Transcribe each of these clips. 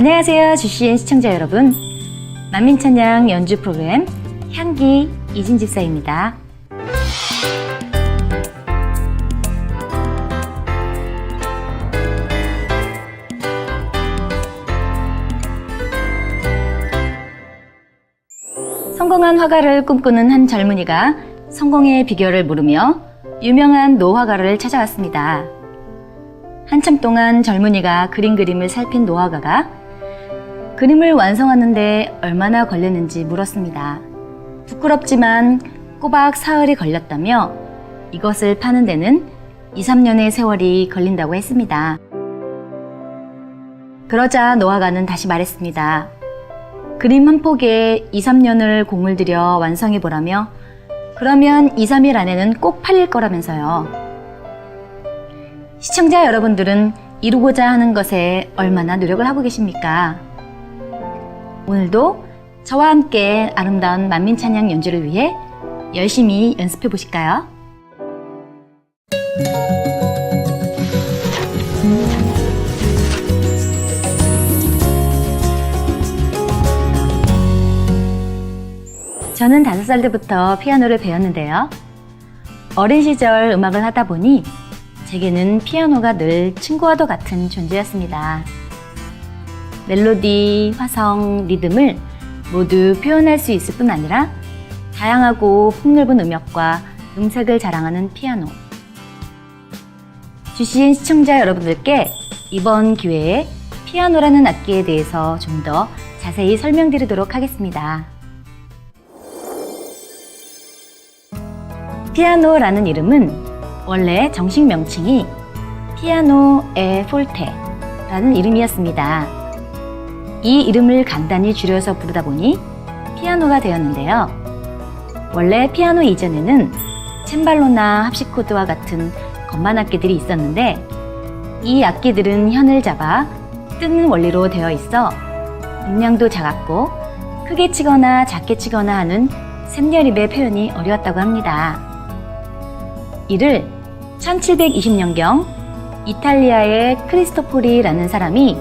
안녕하세요, GCN 시청자 여러분. 만민찬양 연주 프로그램 향기 이진집사입니다. 성공한 화가를 꿈꾸는 한 젊은이가 성공의 비결을 물으며 유명한 노화가를 찾아왔습니다. 한참 동안 젊은이가 그림을 살핀 노화가가 그림을 완성하는데 얼마나 걸렸는지 물었습니다. 부끄럽지만 꼬박 사흘이 걸렸다며 이것을 파는 데는 2, 3년의 세월이 걸린다고 했습니다. 그러자 노화가는 다시 말했습니다. 그림 한 폭에 2, 3년을 공을 들여 완성해보라며 그러면 2, 3일 안에는 꼭 팔릴 거라면서요. 시청자 여러분들은 이루고자 하는 것에 얼마나 노력을 하고 계십니까? 오늘도 저와 함께 아름다운 만민찬양 연주를 위해 열심히 연습해 보실까요? 저는 5살 때부터 피아노를 배웠는데요. 어린 시절 음악을 하다 보니 제게는 피아노가 늘 친구와도 같은 존재였습니다. 멜로디, 화성, 리듬을 모두 표현할 수 있을 뿐 아니라 다양하고 폭넓은 음역과 음색을 자랑하는 피아노. GCN 시청자 여러분들께 이번 기회에 피아노라는 악기에 대해서 좀 더 자세히 설명드리도록 하겠습니다. 피아노라는 이름은 원래 정식 명칭이 피아노 에 폴테라는 이름이었습니다. 이 이름을 간단히 줄여서 부르다 보니 피아노가 되었는데요. 원래 피아노 이전에는 챈발로나 합시코드와 같은 건반 악기들이 있었는데 이 악기들은 현을 잡아 뜨는 원리로 되어 있어 음량도 작았고 크게 치거나 작게 치거나 하는 샘여립의 표현이 어려웠다고 합니다. 이를 1720년경 이탈리아의 크리스토포리라는 사람이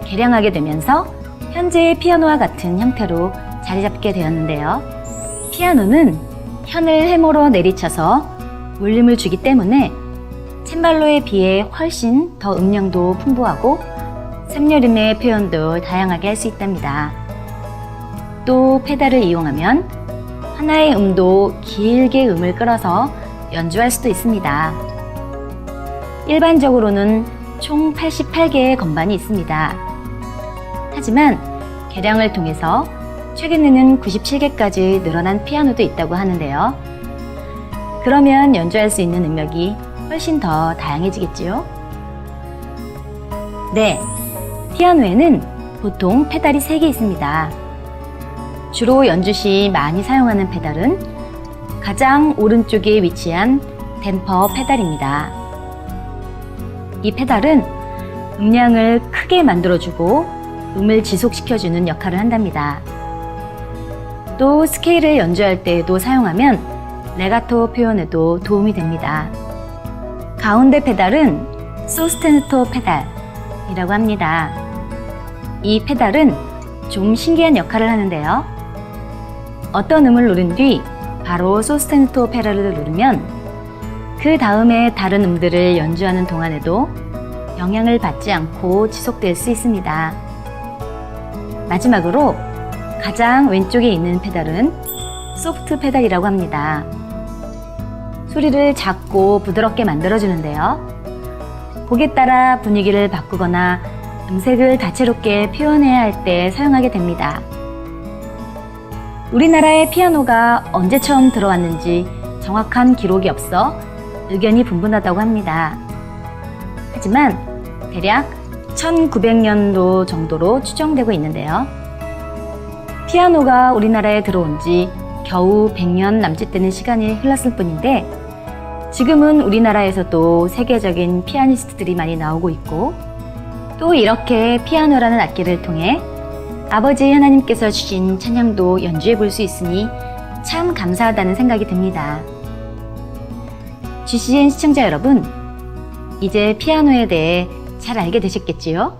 개량하게 되면서 현재의 피아노와 같은 형태로 자리 잡게 되었는데요. 피아노는 현을 해머로 내리쳐서 울림을 주기 때문에 챈발로에 비해 훨씬 더 음량도 풍부하고 샘여림의 표현도 다양하게 할 수 있답니다. 또 페달을 이용하면 하나의 음도 길게 음을 끌어서 연주할 수도 있습니다. 일반적으로는 총 88개의 건반이 있습니다. 하지만 개량을 통해서 최근에는 97개까지 늘어난 피아노도 있다고 하는데요. 그러면 연주할 수 있는 음역이 훨씬 더 다양해지겠지요? 네, 피아노에는 보통 페달이 3개 있습니다. 주로 연주 시 많이 사용하는 페달은 가장 오른쪽에 위치한 댐퍼 페달입니다. 이 페달은 음량을 크게 만들어주고 음을 지속시켜주는 역할을 한답니다. 또 스케일을 연주할 때에도 사용하면 레가토 표현에도 도움이 됩니다. 가운데 페달은 소스테누토 페달이라고 합니다. 이 페달은 좀 신기한 역할을 하는데요. 어떤 음을 누른 뒤 바로 소스테누토 페달을 누르면 그 다음에 다른 음들을 연주하는 동안에도 영향을 받지 않고 지속될 수 있습니다. 마지막으로 가장 왼쪽에 있는 페달은 소프트 페달이라고 합니다. 소리를 작고 부드럽게 만들어주는데요. 곡에 따라 분위기를 바꾸거나 음색을 다채롭게 표현해야 할 때 사용하게 됩니다. 우리나라의 피아노가 언제 처음 들어왔는지 정확한 기록이 없어 의견이 분분하다고 합니다. 하지만 대략 1900년도 정도로 추정되고 있는데요. 피아노가 우리나라에 들어온 지 겨우 100년 남짓 되는 시간이 흘렀을 뿐인데 지금은 우리나라에서도 세계적인 피아니스트들이 많이 나오고 있고 또 이렇게 피아노라는 악기를 통해 아버지 하나님께서 주신 찬양도 연주해 볼 수 있으니 참 감사하다는 생각이 듭니다. GCN 시청자 여러분, 이제 피아노에 대해 잘 알게 되셨겠지요?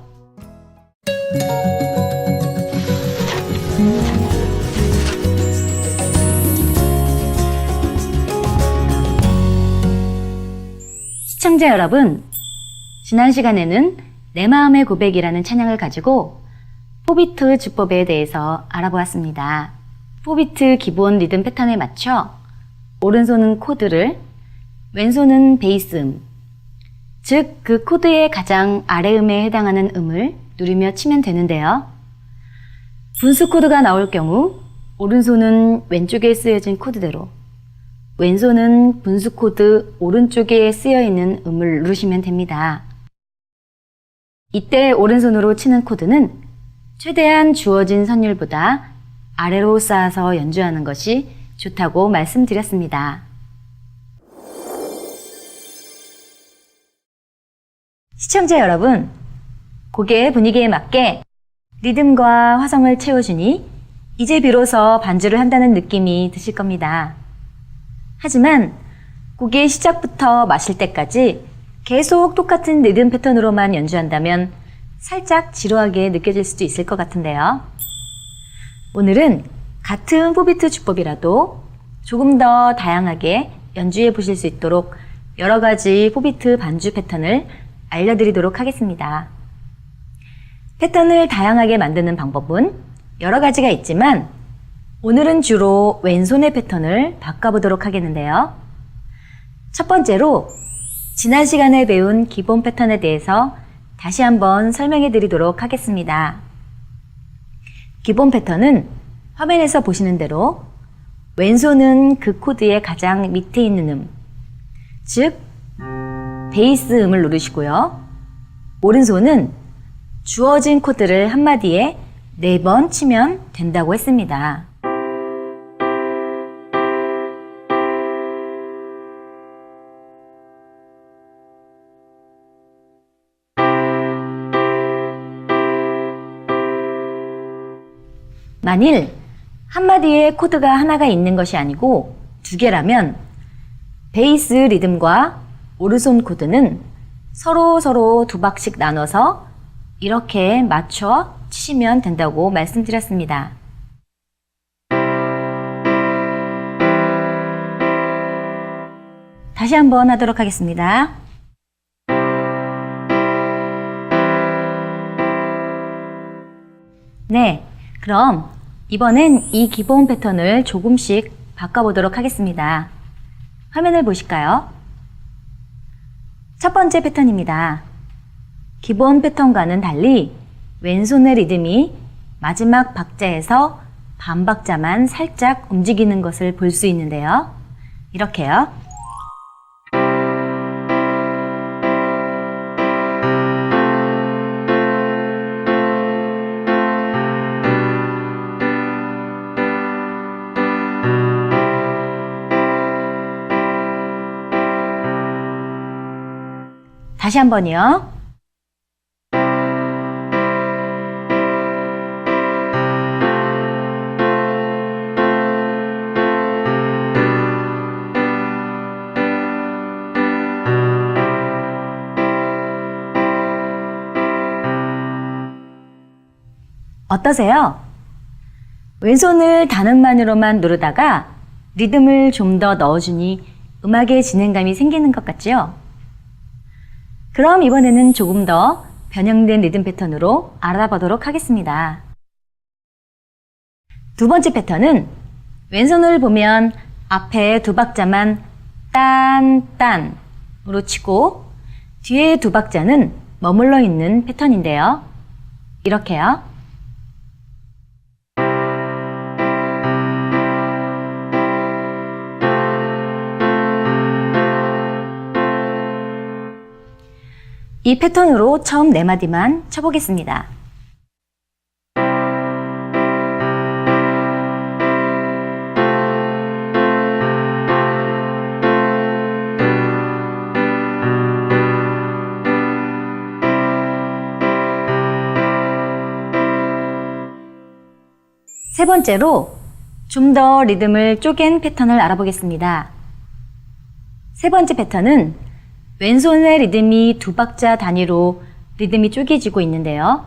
시청자 여러분, 지난 시간에는 내 마음의 고백이라는 찬양을 가지고 4비트 주법에 대해서 알아보았습니다. 4비트 기본 리듬 패턴에 맞춰 오른손은 코드를, 왼손은 베이스음, 즉 그 코드의 가장 아래음에 해당하는 음을 누르며 치면 되는데요. 분수 코드가 나올 경우 오른손은 왼쪽에 쓰여진 코드대로, 왼손은 분수 코드 오른쪽에 쓰여있는 음을 누르시면 됩니다. 이때 오른손으로 치는 코드는 최대한 주어진 선율보다 아래로 쌓아서 연주하는 것이 좋다고 말씀드렸습니다. 시청자 여러분, 곡의 분위기에 맞게 리듬과 화성을 채워주니 이제 비로소 반주를 한다는 느낌이 드실 겁니다. 하지만 곡의 시작부터 마실 때까지 계속 똑같은 리듬 패턴으로만 연주한다면 살짝 지루하게 느껴질 수도 있을 것 같은데요. 오늘은 같은 4비트 주법이라도 조금 더 다양하게 연주해 보실 수 있도록 여러 가지 4비트 반주 패턴을 알려드리도록 하겠습니다. 패턴을 다양하게 만드는 방법은 여러 가지가 있지만 오늘은 주로 왼손의 패턴을 바꿔보도록 하겠는데요. 첫 번째로 지난 시간에 배운 기본 패턴에 대해서 다시 한번 설명해 드리도록 하겠습니다. 기본 패턴은 화면에서 보시는 대로 왼손은 그 코드의 가장 밑에 있는 음, 즉 베이스 음을 누르시고요. 오른손은 주어진 코드를 한마디에 4번 치면 된다고 했습니다. 만일 한마디에 코드가 하나가 있는 것이 아니고 2개라면 베이스 리듬과 오른손 코드는 서로 2박씩 나눠서 이렇게 맞춰 치시면 된다고 말씀드렸습니다. 다시 한번 하도록 하겠습니다. 네, 그럼 이번엔 이 기본 패턴을 조금씩 바꿔보도록 하겠습니다. 화면을 보실까요? 첫 번째 패턴입니다. 기본 패턴과는 달리 왼손의 리듬이 마지막 박자에서 반박자만 살짝 움직이는 것을 볼 수 있는데요. 이렇게요. 다시 한번요. 어떠세요? 왼손을 단음만으로만 누르다가 리듬을 좀 더 넣어주니 음악의 진행감이 생기는 것 같죠? 그럼 이번에는 조금 더 변형된 리듬 패턴으로 알아보도록 하겠습니다. 두 번째 패턴은 왼손을 보면 앞에 2박자만 딴딴으로 치고 뒤에 2박자는 머물러 있는 패턴인데요. 이렇게요. 이 패턴으로 처음 4마디만 쳐보겠습니다. 세 번째로 좀 더 리듬을 쪼갠 패턴을 알아보겠습니다. 세 번째 패턴은 왼손의 리듬이 2박자 단위로 리듬이 쪼개지고 있는데요.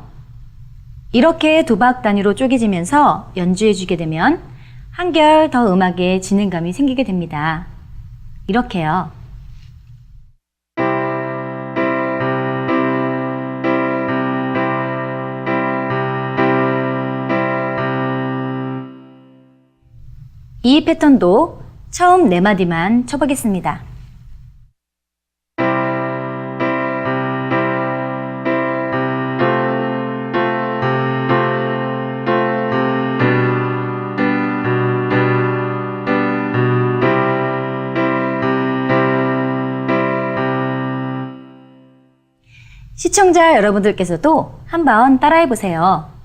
이렇게 2박 단위로 쪼개지면서 연주해주게 되면 한결 더 음악에 진행감이 생기게 됩니다. 이렇게요. 이 패턴도 처음 4마디만 쳐보겠습니다. 시청자 여러분들께서도 한번 따라해 보세요.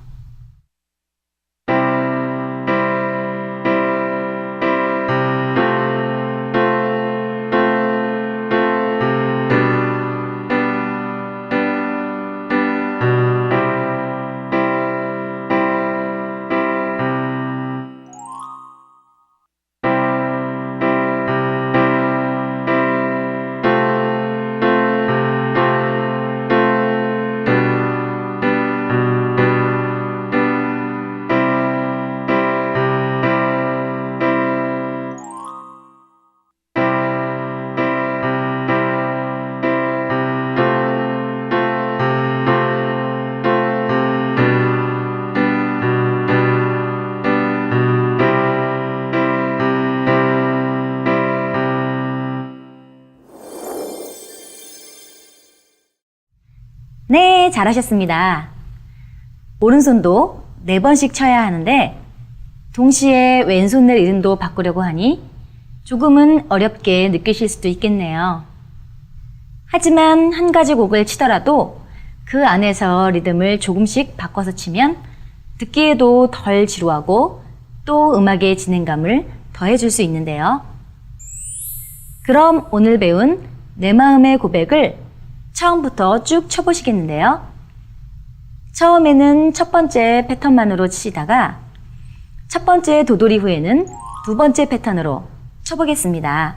네, 잘하셨습니다. 오른손도 4번씩 쳐야 하는데 동시에 왼손의 리듬도 바꾸려고 하니 조금은 어렵게 느끼실 수도 있겠네요. 하지만 한 가지 곡을 치더라도 그 안에서 리듬을 조금씩 바꿔서 치면 듣기에도 덜 지루하고 또 음악의 진행감을 더해줄 수 있는데요. 그럼 오늘 배운 내 마음의 고백을 처음부터 쭉 쳐보시겠는데요. 처음에는 첫 번째 패턴만으로 치시다가 첫 번째 도돌이 후에는 두 번째 패턴으로 쳐보겠습니다.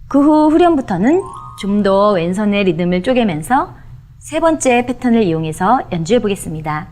그 후 후렴부터는 좀 더 왼손의 리듬을 쪼개면서 세 번째 패턴을 이용해서 연주해 보겠습니다.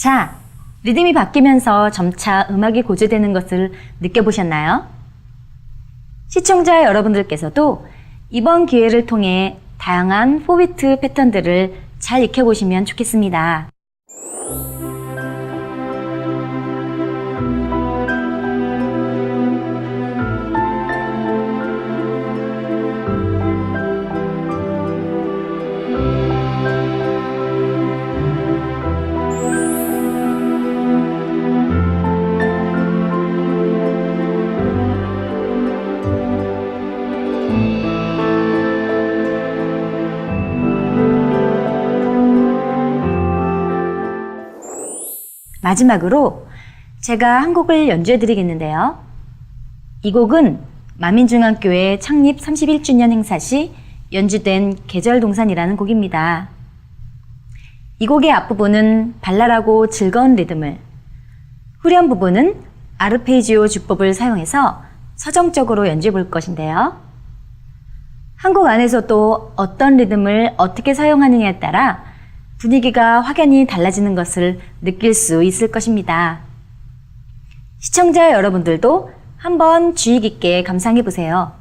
자, 리듬이 바뀌면서 점차 음악이 고조되는 것을 느껴보셨나요? 시청자 여러분들께서도 이번 기회를 통해 다양한 4비트 패턴들을 잘 익혀보시면 좋겠습니다. 마지막으로 제가 한 곡을 연주해 드리겠는데요. 이 곡은 만민중앙교회 창립 31주년 행사 시 연주된 계절동산이라는 곡입니다. 이 곡의 앞부분은 발랄하고 즐거운 리듬을, 후렴 부분은 아르페지오 주법을 사용해서 서정적으로 연주해 볼 것인데요. 한 곡 안에서도 어떤 리듬을 어떻게 사용하느냐에 따라 분위기가 확연히 달라지는 것을 느낄 수 있을 것입니다. 시청자 여러분들도 한번 주의 깊게 감상해 보세요.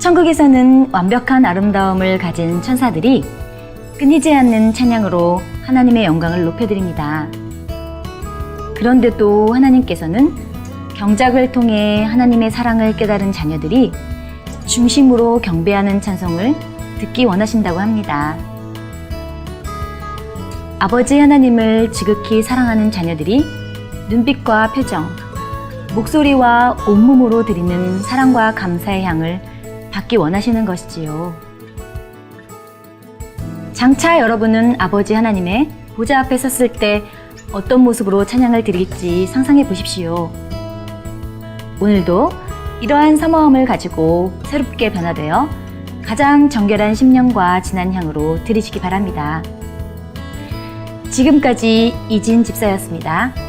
천국에서는 완벽한 아름다움을 가진 천사들이 끊이지 않는 찬양으로 하나님의 영광을 높여드립니다. 그런데도 하나님께서는 경작을 통해 하나님의 사랑을 깨달은 자녀들이 중심으로 경배하는 찬송을 듣기 원하신다고 합니다. 아버지 하나님을 지극히 사랑하는 자녀들이 눈빛과 표정, 목소리와 온몸으로 드리는 사랑과 감사의 향을 받기 원하시는 것이지요. 장차 여러분은 아버지 하나님의 보좌 앞에 섰을 때 어떤 모습으로 찬양을 드릴지 상상해 보십시오. 오늘도 이러한 사모함을 가지고 새롭게 변화되어 가장 정결한 심령과 진한 향으로 드리시기 바랍니다. 지금까지 이진 집사였습니다.